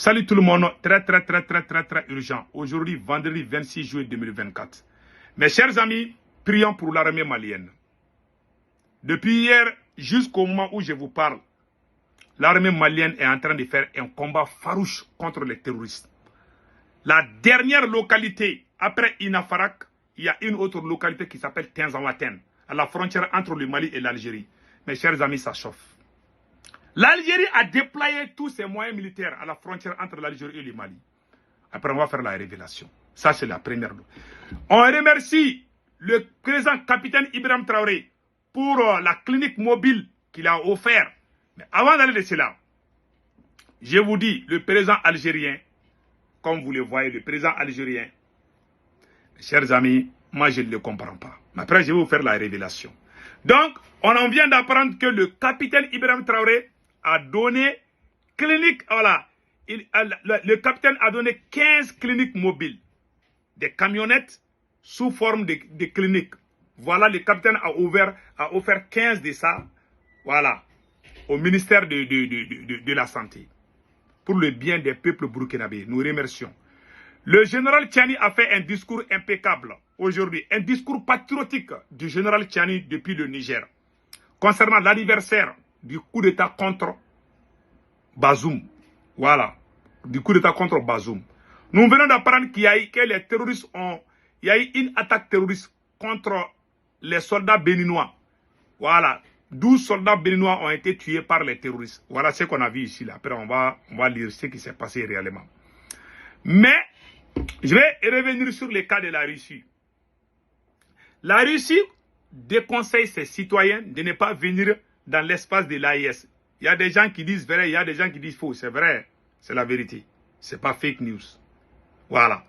Salut tout le monde, très urgent. Aujourd'hui, vendredi 26 juillet 2024. Mes chers amis, prions pour l'armée malienne. Depuis hier jusqu'au moment où je vous parle, l'armée malienne est en train de faire un combat farouche contre les terroristes. La dernière localité, après Inafarak, il y a une autre localité qui s'appelle Tinzawaten, à la frontière entre le Mali et l'Algérie. Mes chers amis, ça chauffe. L'Algérie a déployé tous ses moyens militaires à la frontière entre l'Algérie et le Mali. Après, on va faire la révélation. Ça, c'est la première. On remercie le président capitaine Ibrahim Traoré pour la clinique mobile qu'il a offert. Mais avant d'aller de cela, je vous dis, le président algérien, comme vous le voyez, le président algérien, mes chers amis, moi je ne le comprends pas. Mais après, je vais vous faire la révélation. Donc, on en vient d'apprendre que le capitaine Ibrahim Traoré a donné clinique, voilà, le capitaine a donné 15 cliniques mobiles, des camionnettes sous forme de cliniques. Voilà, le capitaine a offert 15 de ça, voilà, au ministère de la Santé, pour le bien des peuples burkinabés. Nous remercions. Le général Tchani a fait un discours impeccable aujourd'hui, un discours patriotique du général Tchani depuis le Niger, concernant l'anniversaire du coup d'État contre Bazoum. Voilà, du coup d'État contre Bazoum. Nous venons d'apprendre qu'il y a eu que les terroristes il y a eu une attaque terroriste contre les soldats béninois. Voilà, 12 soldats béninois ont été tués par les terroristes. Voilà ce qu'on a vu ici. Là. Après, on va lire ce qui s'est passé réellement. Mais, je vais revenir sur le cas de la Russie. La Russie déconseille ses citoyens de ne pas venir dans l'espace de l'AIS. Il y a des gens qui disent vrai, il y a des gens qui disent faux. C'est vrai, c'est la vérité. C'est pas fake news. Voilà.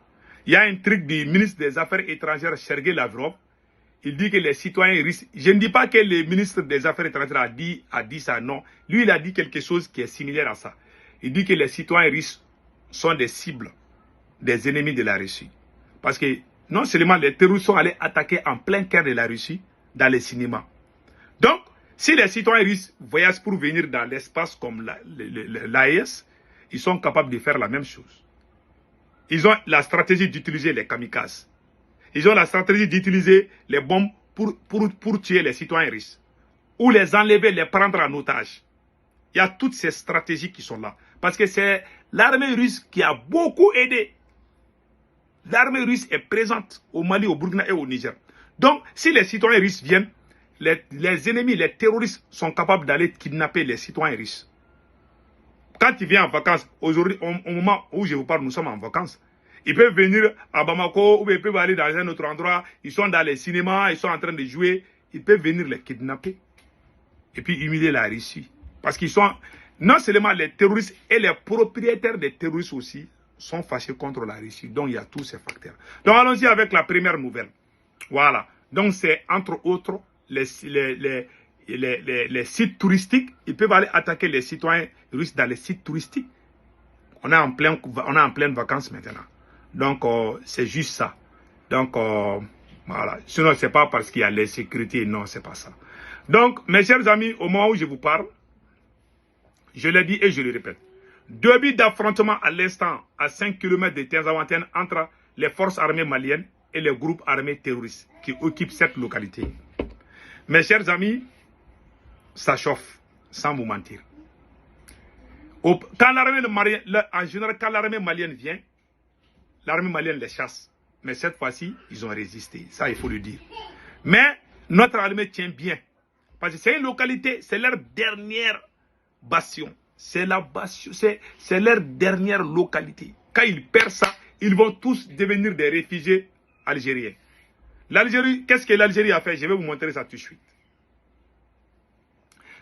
Il y a un truc du ministre des Affaires étrangères, Sergei Lavrov. Il dit que les citoyens russes... Je ne dis pas que le ministre des Affaires étrangères a dit ça, non. Lui, il a dit quelque chose qui est similaire à ça. Il dit que les citoyens russes sont des cibles, des ennemis de la Russie. Parce que non seulement les terroristes sont allés attaquer en plein cœur de la Russie, dans les cinémas. Donc, si les citoyens russes voyagent pour venir dans l'espace comme l'AES, ils sont capables de faire la même chose. Ils ont la stratégie d'utiliser les kamikazes. Ils ont la stratégie d'utiliser les bombes pour tuer les citoyens russes. Ou les enlever, les prendre en otage. Il y a toutes ces stratégies qui sont là. Parce que c'est l'armée russe qui a beaucoup aidé. L'armée russe est présente au Mali, au Burkina et au Niger. Donc, si les citoyens russes viennent, les ennemis, les terroristes sont capables d'aller kidnapper les citoyens russes. Quand ils viennent en vacances, aujourd'hui, au moment où je vous parle, nous sommes en vacances. Ils peuvent venir à Bamako ou ils peuvent aller dans un autre endroit. Ils sont dans les cinémas, ils sont en train de jouer. Ils peuvent venir les kidnapper. Et puis humilier la Russie. Parce qu'ils sont, non seulement les terroristes et les propriétaires des terroristes aussi, sont fâchés contre la Russie. Donc il y a tous ces facteurs. Donc allons-y avec la première nouvelle. Voilà. Donc c'est entre autres les sites touristiques. Ils peuvent aller attaquer les citoyens russes dans les sites touristiques. On est en pleine vacances maintenant. Donc c'est juste ça. Donc voilà. Sinon c'est pas parce qu'il y a l'insécurité. Non, c'est pas ça. Donc mes chers amis, au moment où je vous parle, je l'ai dit et je le répète. Début d'affrontement à l'instant à 5 km de Tinzawaten entre les forces armées maliennes et les groupes armés terroristes qui occupent cette localité. Mes chers amis, ça chauffe, sans vous mentir. Quand l'armée malienne, en général, quand l'armée malienne vient, l'armée malienne les chasse. Mais cette fois-ci, ils ont résisté. Ça, il faut le dire. Mais notre armée tient bien. Parce que c'est une localité, c'est leur dernière bastion. C'est leur dernière localité. Quand ils perdent ça, ils vont tous devenir des réfugiés algériens. L'Algérie, qu'est-ce que l'Algérie a fait? Je vais vous montrer ça tout de suite.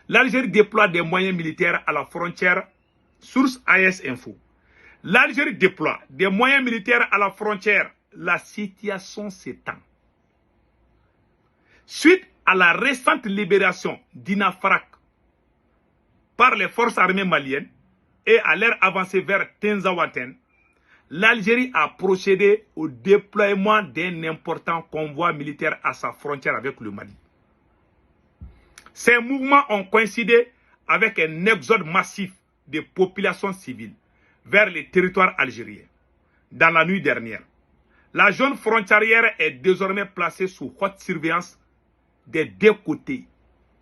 L'Algérie déploie des moyens militaires à la frontière. Source AS Info. L'Algérie déploie des moyens militaires à la frontière. La situation s'étend. Suite à la récente libération d'Inafarak par les forces armées maliennes et à leur avancée vers Tinzawaten, l'Algérie a procédé au déploiement d'un important convoi militaire à sa frontière avec le Mali. Ces mouvements ont coïncidé avec un exode massif des populations civiles vers les territoires algériens dans la nuit dernière. La zone frontalière est désormais placée sous haute surveillance des deux côtés,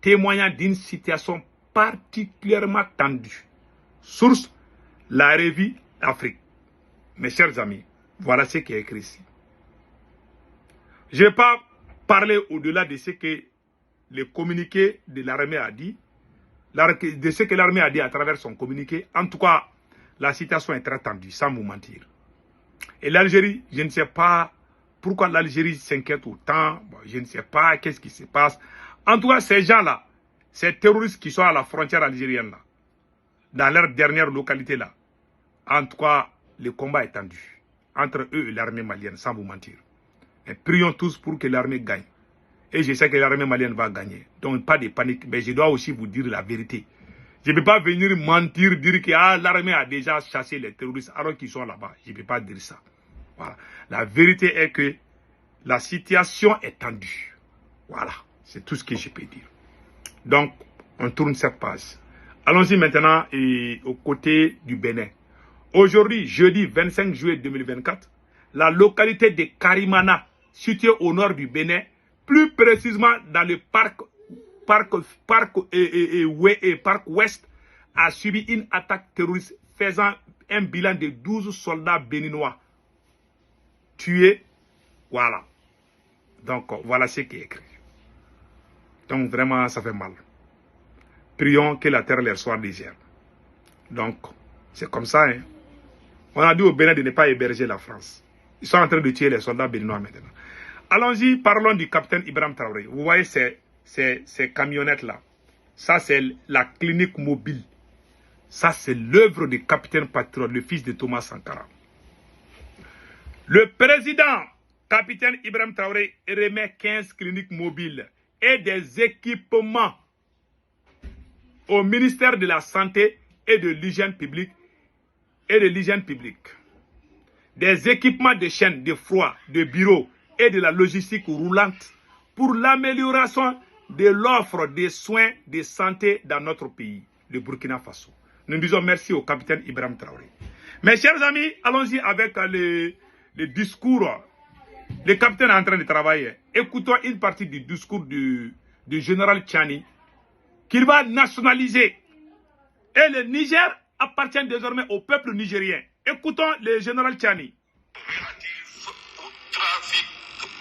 témoignant d'une situation particulièrement tendue. Source, la revue Afrique. Mes chers amis, voilà ce qui est écrit ici. Je ne vais pas parler au-delà de ce que le communiqué de l'armée a dit, de ce que l'armée a dit à travers son communiqué. En tout cas, la situation est très tendue, sans vous mentir. Et l'Algérie, je ne sais pas pourquoi l'Algérie s'inquiète autant. Bon, je ne sais pas qu'est-ce qui se passe. En tout cas, ces gens-là, ces terroristes qui sont à la frontière algérienne, là, dans leur dernière localité, là, en tout cas, le combat est tendu entre eux et l'armée malienne, sans vous mentir. Et prions tous pour que l'armée gagne. Et je sais que l'armée malienne va gagner. Donc, pas de panique. Mais je dois aussi vous dire la vérité. Je ne peux pas venir mentir, dire que l'armée a déjà chassé les terroristes alors qu'ils sont là-bas. Je ne peux pas dire ça. Voilà. La vérité est que la situation est tendue. Voilà. C'est tout ce que je peux dire. Donc, on tourne cette page. Allons-y maintenant aux côtés du Bénin. Aujourd'hui, jeudi 25 juillet 2024, la localité de Karimana, située au nord du Bénin, plus précisément dans le parc ouest, a subi une attaque terroriste faisant un bilan de 12 soldats béninois tués. Voilà. Donc, voilà ce qui est écrit. Donc, vraiment, ça fait mal. Prions que la terre leur soit légère. Donc, c'est comme ça. Hein. On a dit au Bénin de ne pas héberger la France. Ils sont en train de tuer les soldats béninois maintenant. Allons-y, parlons du capitaine Ibrahim Traoré. Vous voyez ces camionnettes-là. Ça, c'est la clinique mobile. Ça, c'est l'œuvre du capitaine Patriote, le fils de Thomas Sankara. Le président, capitaine Ibrahim Traoré, remet 15 cliniques mobiles et des équipements au ministère de la Santé et de l'Hygiène publique. Des équipements de chaînes, de froid, de bureaux et de la logistique roulante pour l'amélioration de l'offre de soins de santé dans notre pays, le Burkina Faso. Nous disons merci au capitaine Ibrahim Traoré. Mes chers amis, allons-y avec le discours. Le capitaine est en train de travailler. Écoutons une partie du discours du général Tchani qu'il va nationaliser. Et le Niger appartient désormais au peuple nigérien. Écoutons le général Tchani. Relatif au trafic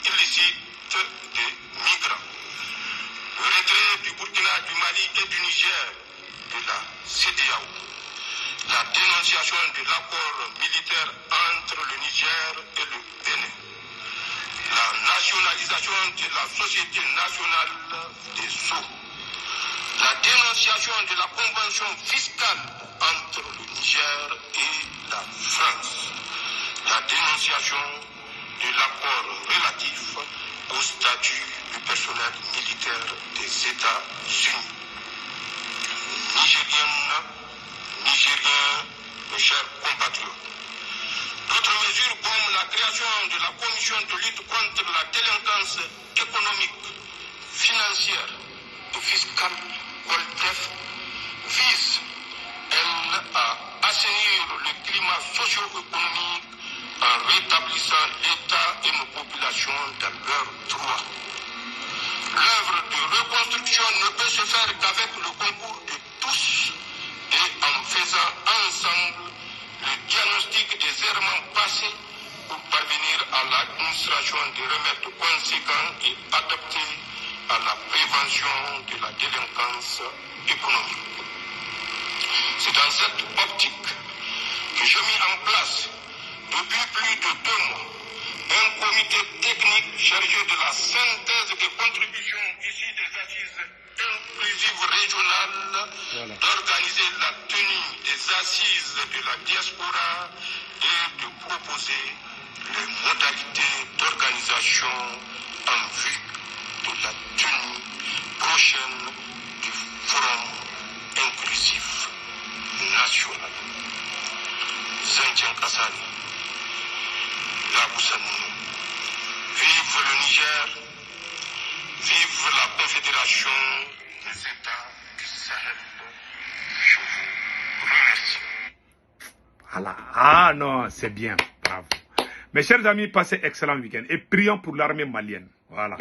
illicite des migrants. Le retrait du Burkina, du Mali et du Niger de la CEDEAO. La dénonciation de l'accord militaire entre le Niger et le Bénin. La nationalisation de la Société nationale des eaux. La dénonciation de la convention fiscale entre le Niger et la France. La dénonciation de l'accord relatif au statut du personnel militaire des États-Unis. Nigériens, mes chers compatriotes. D'autres mesures comme la création de la commission de lutte contre la délinquance économique, financière et fiscale, COLDEF, visent, elles, à assainir le climat socio-économique en rétablissant l'État et nos populations dans leurs droits. L'œuvre de reconstruction ne peut se faire qu'avec le concours de tous et en faisant ensemble le diagnostic des errements passés pour parvenir à l'administration des remèdes conséquents et adaptés à la prévention de la délinquance économique. C'est dans cette optique que j'ai mis en place depuis plus de 2 mois un comité technique chargé de la synthèse des contributions issues des assises inclusives régionales, d'organiser la tenue des assises de la diaspora et de proposer les modalités d'organisation en vue de la tenue prochaine du Forum inclusif national. Zancien Kassani, vive le Niger, vive la Confédération des États du Sahel. Je vous remercie. Voilà. Ah non, c'est bien. Bravo. Mes chers amis, passez excellent week-end. Et prions pour l'armée malienne. Voilà.